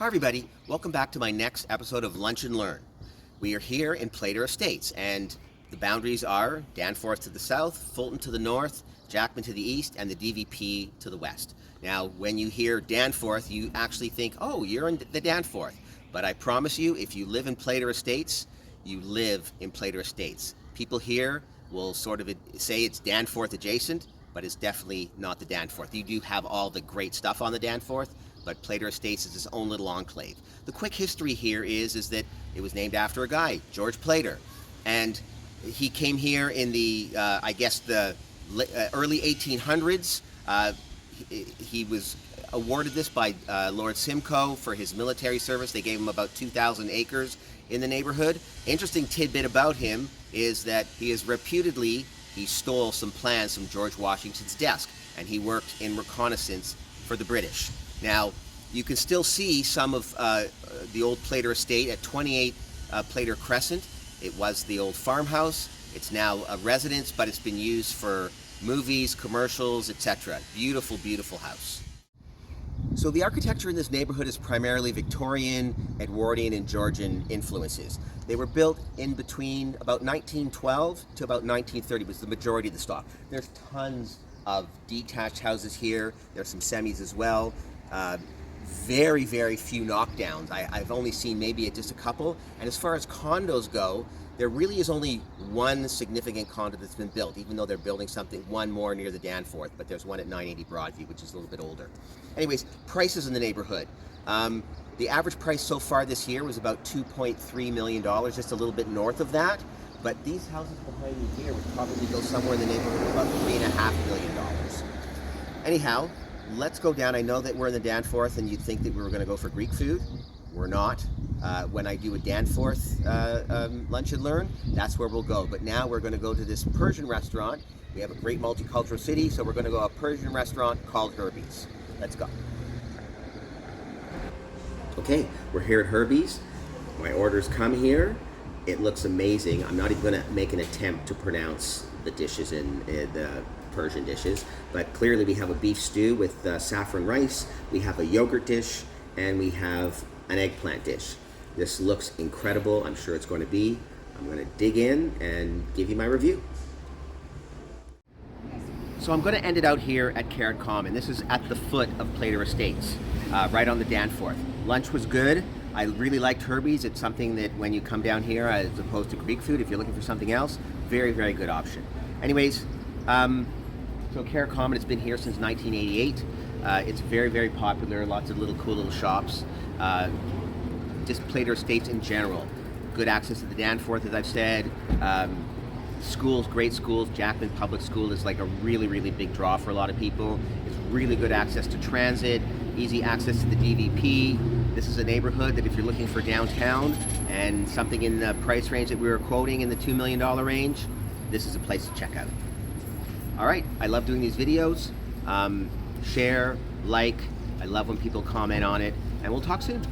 Hi everybody, welcome back to my next episode of Lunch and Learn. We are here in Playter Estates and the boundaries are Danforth to the south, Fulton to the north, Jackman to the east, and the DVP to the west. Now when you hear Danforth, you actually think, oh, you're in the Danforth. But I promise you, if you live in Playter Estates, you live in Playter Estates. People here will sort of say it's Danforth adjacent, but it's definitely not the Danforth. You do have all the great stuff on the Danforth, but Playter Estates is its own little enclave. The quick history here is that it was named after a guy, George Playter, and he came here in the, I guess, the early 1800s. He was awarded this by Lord Simcoe for his military service. They gave him about 2,000 acres in the neighborhood. Interesting tidbit about him is that he stole some plans from George Washington's desk, and he worked in reconnaissance for the British. Now, you can still see some of the old Playter Estate at 28 Playter Crescent. It was the old farmhouse. It's now a residence, but it's been used for movies, commercials, etc. Beautiful, beautiful house. So the architecture in this neighborhood is primarily Victorian, Edwardian, and Georgian influences. They were built in between about 1912 to about 1930 was the majority of the stock. There's tons of detached houses here. There's some semis as well. Very, very few knockdowns. I've only seen maybe just a couple. And as far as condos go, there really is only one significant condo that's been built, even though they're building one more near the Danforth, but there's one at 980 Broadview, which is a little bit older. Anyways, prices in the neighborhood. The average price so far this year was about $2.3 million, just a little bit north of that. But these houses behind me here would probably go somewhere in the neighborhood of about $3.5 million. Anyhow, let's go down. I know that we're in the Danforth and you'd think that we were going to go for Greek food. We're not. When I do a Danforth lunch and learn, that's where we'll go. But now we're going to go to this Persian restaurant. We have a great multicultural city, so we're going to go to a Persian restaurant called Herbie's. Let's go. Okay, we're here at Herbie's. My orders come here. It looks amazing. I'm not even going to make an attempt to pronounce the dishes in the Persian dishes, but clearly we have a beef stew with saffron rice, we have a yogurt dish, and we have an eggplant dish. This looks incredible. I'm sure it's going to be. I'm going to dig in and give you my review. So I'm going to end it out here at Carrot Common. This is at the foot of Playter Estates, right on the Danforth. Lunch was good. I really liked Herbie's. It's something that when you come down here, as opposed to Greek food, if you're looking for something else, very, very good option. Anyways, so Carrot Common has been here since 1988. It's very, very popular. Lots of cool little shops. Just Playter Estates in general. Good access to the Danforth, as I've said. Schools, great schools. Jackman Public School is like a really, really big draw for a lot of people. It's really good access to transit, easy access to the DVP. This is a neighborhood that if you're looking for downtown and something in the price range that we were quoting in the $2 million range, this is a place to check out. All right, I love doing these videos. Share, like, I love when people comment on it, and we'll talk soon.